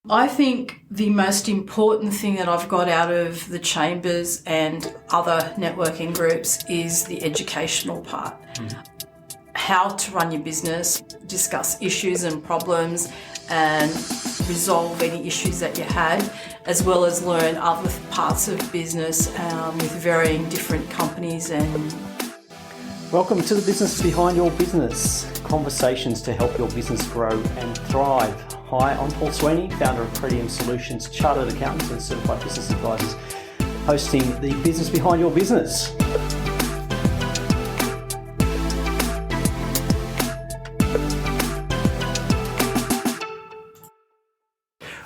I think the most important thing that I've got out of the chambers and other networking groups is the educational part. How to run your business, discuss issues and problems and resolve any issues that you had, as well as learn other parts of business with varying different companies. And welcome to the Business Behind Your Business, conversations to help your business grow and thrive. Hi, I'm Paul Sweeney, founder of Pretium Solutions, Chartered Accountants and Certified Business Advisors, hosting the Business Behind Your Business.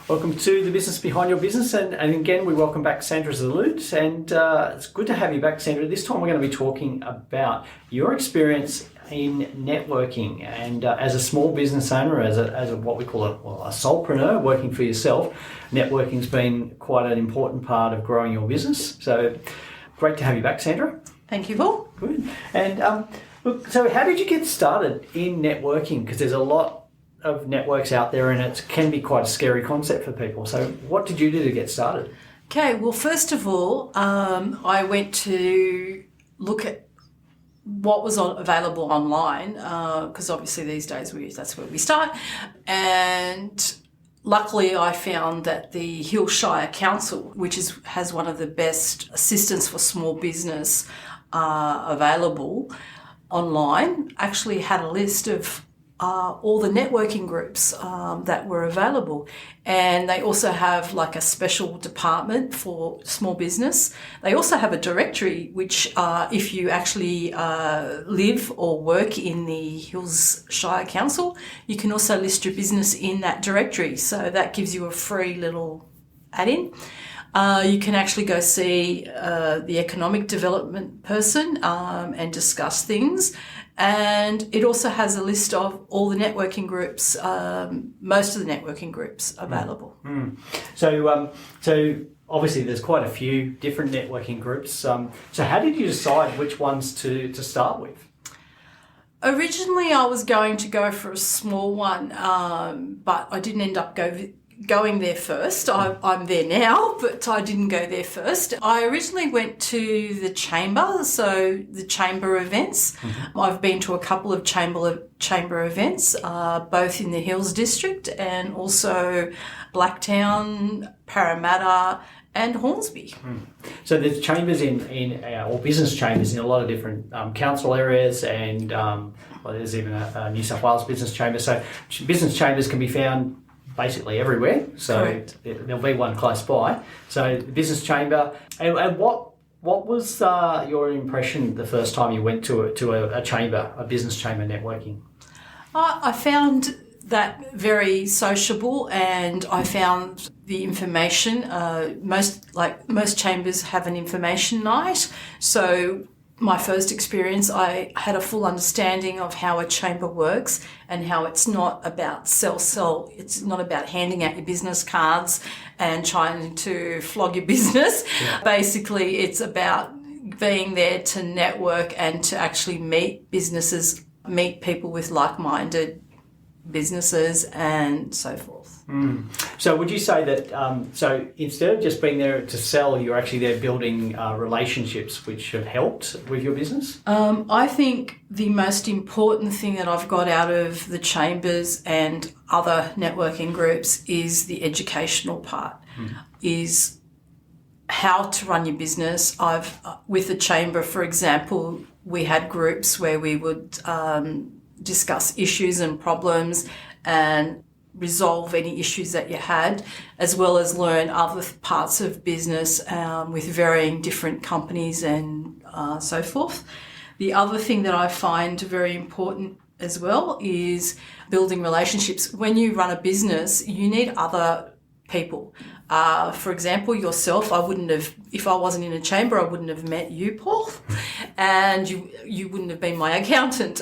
Welcome to the Business Behind Your Business, and again we welcome back Sandra Zalud, and it's good to have you back, Sandra. This time we're going to be talking about your experience in networking, and as a small business owner, as a what we call a solopreneur, working for yourself. Networking's been quite an important part of growing your business. So great to have you back, Sandra. thank you, Paul. Good. And look, so how did you get started in networking? Because there's a lot of networks out there, and it can be quite a scary concept for people. So what did you do to get started? Okay, well, first of all, I went to look at what was available online, because obviously these days that's where we start. And luckily I found that the Hillshire Council, which has one of the best assistance for small business available online, actually had a list of all the networking groups that were available. And they also have like a special department for small business. They also have a directory which if you actually live or work in the Hillshire Council, you can also list your business in that directory. So that gives you a free little add-in. You can actually go see the economic development person and discuss things. And it also has a list of all the networking groups, most of the networking groups available. So obviously there's quite a few different networking groups. So how did you decide which ones to start with? Originally I was going to go for a small one, but I didn't end up going there first. I'm there now, but I didn't go there first. I originally went to the chamber, so the chamber events. I've been to a couple of chamber events, both in the Hills District and also Blacktown, Parramatta and Hornsby. So there's chambers or business chambers in a lot of different council areas, and there's even a New South Wales business chamber. So business chambers can be found basically everywhere, so correct. There'll be one close by. So the business chamber, and what was your impression the first time you went to a chamber, a business chamber networking? I found that very sociable, and I found the information. Most chambers have an information night, so my first experience, I had a full understanding of how a chamber works and how it's not about sell. It's not about handing out your business cards and trying to flog your business. Yeah. Basically, it's about being there to network and to actually meet people with like-minded businesses and so forth. So would you say that, so instead of just being there to sell, you're actually there building relationships which have helped with your business? I think the most important thing that I've got out of the chambers and other networking groups is the educational part, is how to run your business. With the chamber, for example, we had groups where we would discuss issues and problems and resolve any issues that you had, as well as learn other parts of business with varying different companies and so forth. The other thing that I find very important as well is building relationships. When you run a business, you need other people. For example, yourself, if I wasn't in a chamber, I wouldn't have met you, Paul, and you wouldn't have been my accountant.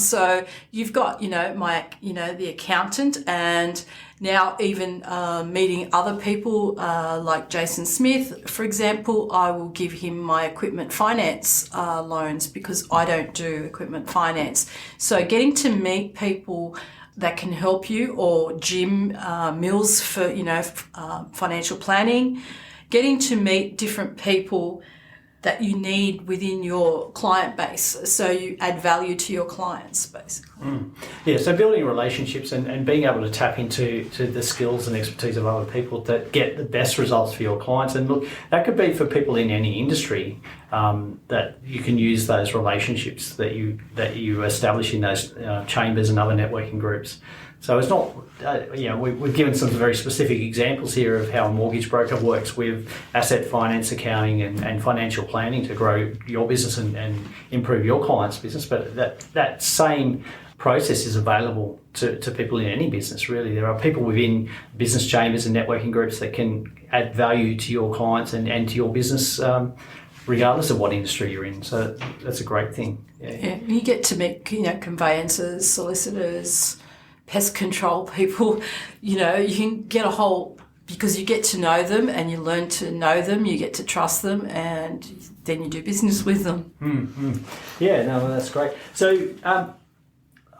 So you've got, the accountant, and now even meeting other people like Jason Smith, for example, I will give him my equipment finance loans because I don't do equipment finance. So getting to meet people that can help you, or Jim Mills for, financial planning, getting to meet different people that you need within your client base, so you add value to your clients, basically. Yeah, so building relationships and being able to tap into the skills and expertise of other people that get the best results for your clients. And look, that could be for people in any industry, that you can use those relationships that you establish in those chambers and other networking groups. So it's not, we've given some very specific examples here of how a mortgage broker works with asset finance accounting and financial planning to grow your business and improve your client's business. But that same process is available to people in any business, really. There are people within business chambers and networking groups that can add value to your clients and to your business, regardless of what industry you're in. So that's a great thing. Yeah, you get to meet, conveyancers, solicitors, pest control people. You can get because you get to know them and you learn to know them, you get to trust them, and then you do business with them. Yeah, no, that's great. So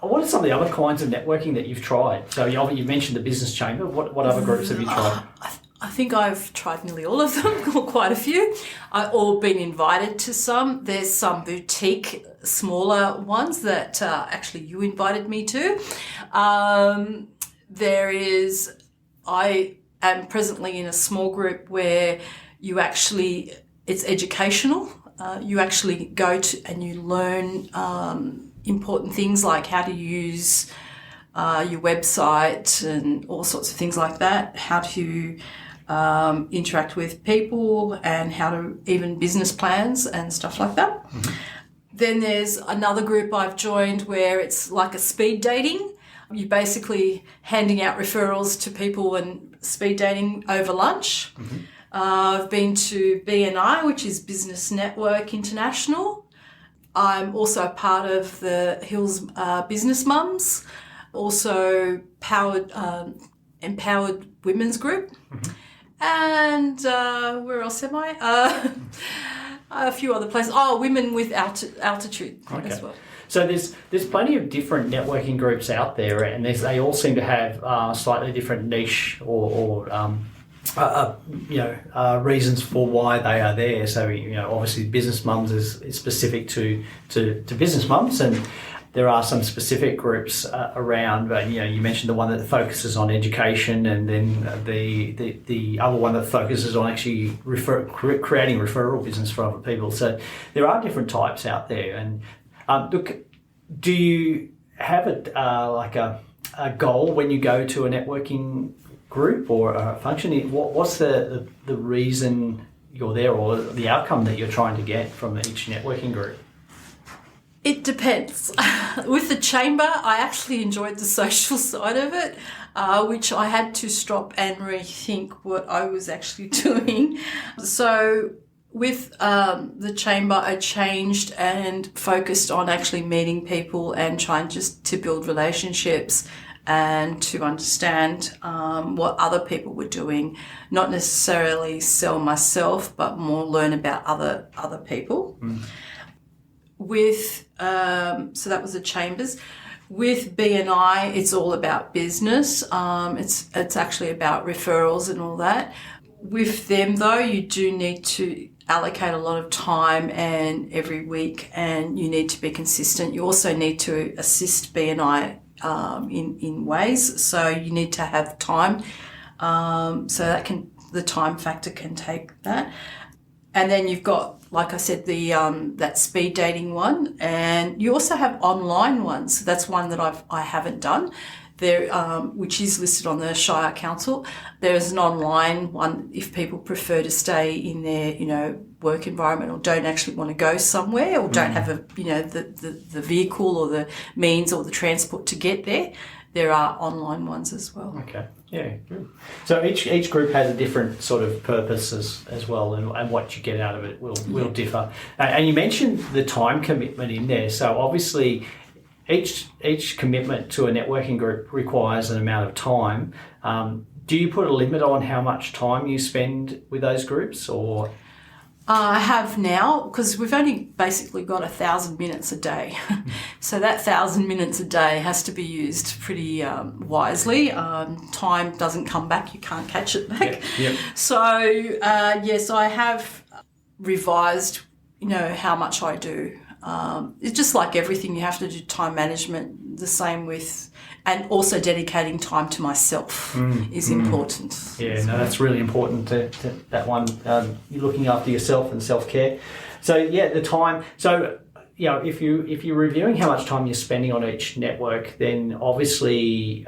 what are some of the other kinds of networking that you've tried? So you mentioned the business chamber. What other groups have you tried? I think I've tried nearly all of them, or quite a few. Or been invited to some. There's some boutique, smaller ones that actually you invited me to. I am presently in a small group where it's educational. You actually go to and you learn important things like how to use your website and all sorts of things like that, how to interact with people, and how to even business plans and stuff like that. Mm-hmm. Then there's another group I've joined where it's like a speed dating. You're basically handing out referrals to people and speed dating over lunch. Mm-hmm. I've been to BNI, which is Business Network International. I'm also a part of the Hills Business Mums, also Empowered Women's Group. Mm-hmm. And where else am I? A few other places. Women with altitude as well. So there's plenty of different networking groups out there, and they all seem to have slightly different niche or reasons for why they are there. So obviously Business Mums is specific to business mums, and there are some specific groups around. But you mentioned the one that focuses on education, and then the other one that focuses on actually creating referral business for other people. So there are different types out there. And look, do you have a goal when you go to a networking group or a function? What's the reason you're there, or the outcome that you're trying to get from each networking group? It depends. With the chamber, I actually enjoyed the social side of it, which I had to stop and rethink what I was actually doing. So with the chamber, I changed and focused on actually meeting people and trying just to build relationships and to understand what other people were doing, not necessarily sell myself, but more learn about other people. Mm. So that was the chambers. With BNI, it's all about business. It's actually about referrals and all that. With them, though, you do need to allocate a lot of time and every week, and you need to be consistent. You also need to assist BNI in ways, so you need to have time. So the time factor can take that. And then you've got, like I said, the that speed dating one, and you also have online ones. So that's one that I haven't done. There, which is listed on the Shire Council. There's an online one if people prefer to stay in their, work environment, or don't actually want to go somewhere, or don't have the vehicle or the means or the transport to get there. There are online ones as well. Okay, yeah, good. So each group has a different sort of purpose as well, and what you get out of it will differ. And you mentioned the time commitment in there. So obviously, each commitment to a networking group requires an amount of time. Do you put a limit on how much time you spend with those groups, or? I have now, because we've only basically got 1,000 minutes a day. So that 1,000 minutes a day has to be used pretty wisely. Time doesn't come back. You can't catch it back. Yep. So, yes, I have revised, how much I do. It's just like everything. You have to do time management, the same with, and also dedicating time to myself is important. Yeah, no, that's really important to that one. You're looking after yourself and self-care. So yeah, the time. So if you're reviewing how much time you're spending on each network, then obviously you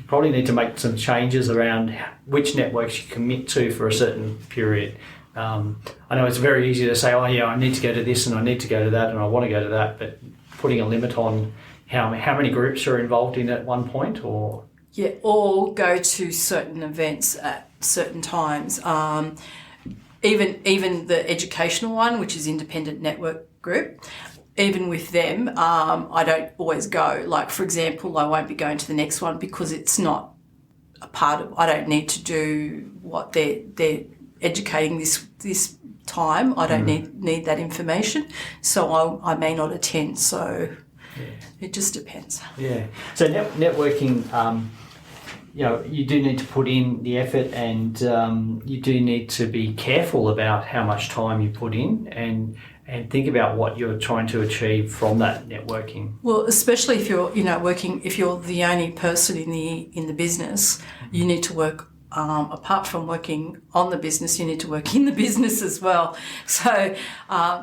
probably need to make some changes around which networks you commit to for a certain period. I know it's very easy to say, oh yeah, I need to go to this and I need to go to that and I want to go to that, but putting a limit on how many groups are involved in at one point, or go to certain events at certain times. Even the educational one, which is independent network group, even with them, I don't always go. Like, for example, I won't be going to the next one because it's not a part of. I don't need to do what they're educating this time. I don't need that information, so I may not attend. So. Yeah. It just depends. Yeah. So networking, you do need to put in the effort, and you do need to be careful about how much time you put in, and think about what you're trying to achieve from that networking. Well, especially if you're working, if you're the only person in the business, you need to work. Apart from working on the business, you need to work in the business as well. So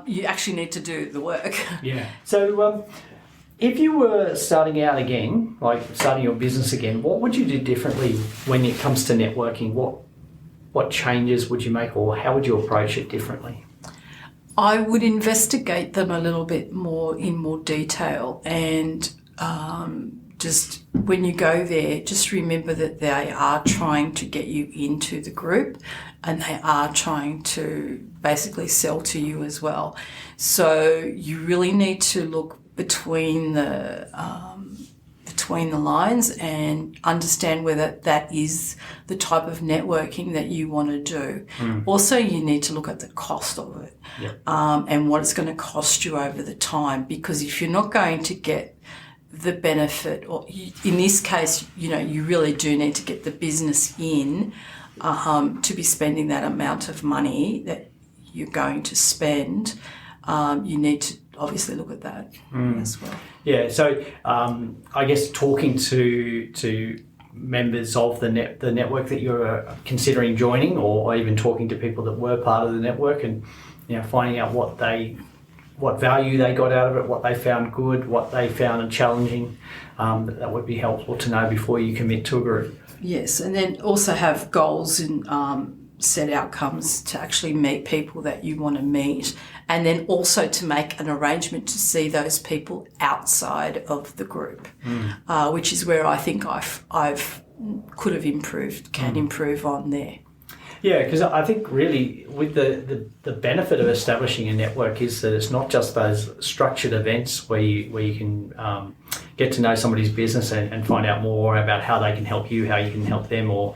you actually need to do the work. Yeah. So. If you were starting out again, like starting your business again, what would you do differently when it comes to networking? What changes would you make, or how would you approach it differently? I would investigate them a little bit more in more detail, and just when you go there, just remember that they are trying to get you into the group, and they are trying to basically sell to you as well. So you really need to look between the lines and understand whether that is the type of networking that you want to do. Also, you need to look at the cost of it. Yep. And what it's going to cost you over the time, because if you're not going to get the benefit, or in this case, you really do need to get the business in to be spending that amount of money that you're going to spend. You need to obviously look at that as well. Yeah, so I guess talking to members of the network that you're considering joining, or even talking to people that were part of the network, and finding out what value they got out of it, what they found good, what they found challenging, that would be helpful to know before you commit to a group. Yes, and then also have goals and set outcomes to actually meet people that you want to meet, and then also to make an arrangement to see those people outside of the group, which is where I think I've could have improved, can improve on there. Yeah, because I think really with the benefit of establishing a network is that it's not just those structured events where you can get to know somebody's business and find out more about how they can help you, how you can help them, or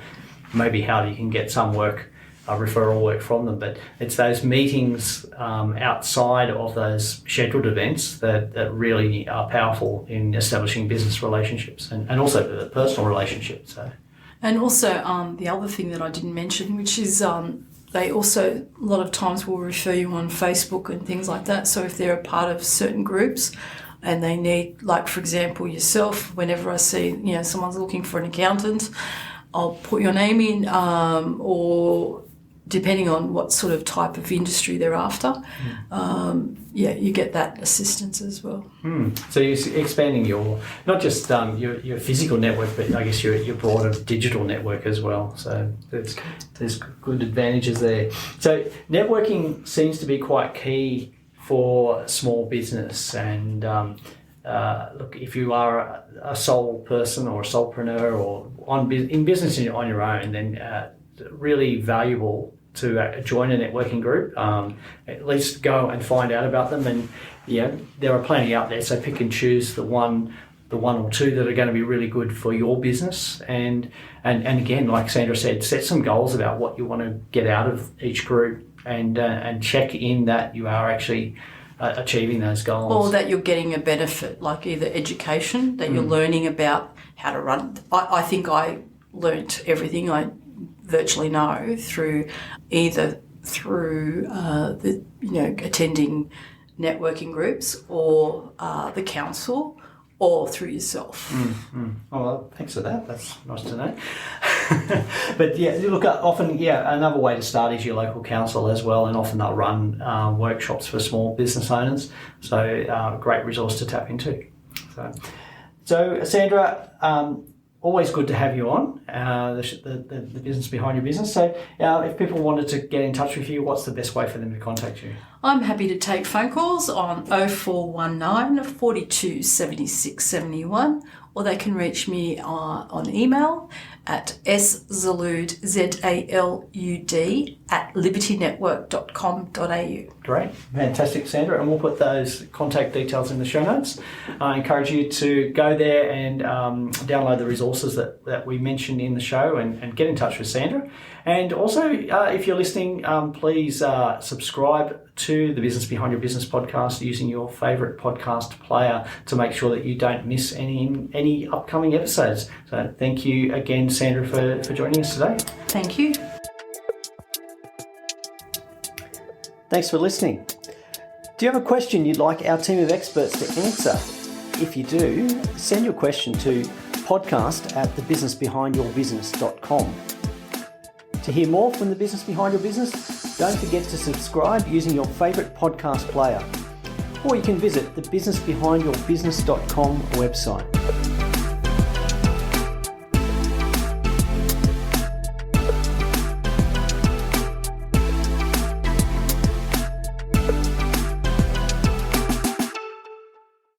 maybe how you can get some work, referral work from them. But it's those meetings outside of those scheduled events that really are powerful in establishing business relationships and also the personal relationships. So. And also the other thing that I didn't mention, which is they also a lot of times will refer you on Facebook and things like that. So if they're a part of certain groups and they need, like for example yourself, whenever I see someone's looking for an accountant, I'll put your name in, or depending on what sort of type of industry they're after, you get that assistance as well. So you're expanding your, not just your physical network, but I guess your broader digital network as well. So there's good advantages there. So networking seems to be quite key for small business. And look, if you are a sole person or a solopreneur or in business on your own, then really valuable to join a networking group, at least go and find out about them. And there are plenty out there, so pick and choose the one or two that are going to be really good for your business. And again, like Sandra said, set some goals about what you want to get out of each group, and check in that you are actually achieving those goals. Or that you're getting a benefit, like either education, that you're learning about how to run. I think I learnt everything I virtually know through attending networking groups or the council, or through yourself. Oh, well, thanks for that. That's nice to know. But yeah, look, often, another way to start is your local council as well, and often they'll run workshops for small business owners. So a great resource to tap into. So Sandra, always good to have you on, the business behind your business. So if people wanted to get in touch with you, what's the best way for them to contact you? I'm happy to take phone calls on 0419 42 76 71, or they can reach me on email at szalud, ZALUD, @libertynetwork.com.au. Great. Fantastic, Sandra. And we'll put those contact details in the show notes. I encourage you to go there and download the resources that we mentioned in the show and get in touch with Sandra. And also, if you're listening, please subscribe to the Business Behind Your Business podcast using your favourite podcast player to make sure that you don't miss any upcoming episodes. So thank you again, Sandra, for joining us today. Thank you. Thanks for listening. Do you have a question you'd like our team of experts to answer? If you do, send your question to podcast@thebusinessbehindyourbusiness.com. To hear more from the Business Behind Your Business, don't forget to subscribe using your favourite podcast player. Or you can visit the businessbehindyourbusiness.com website.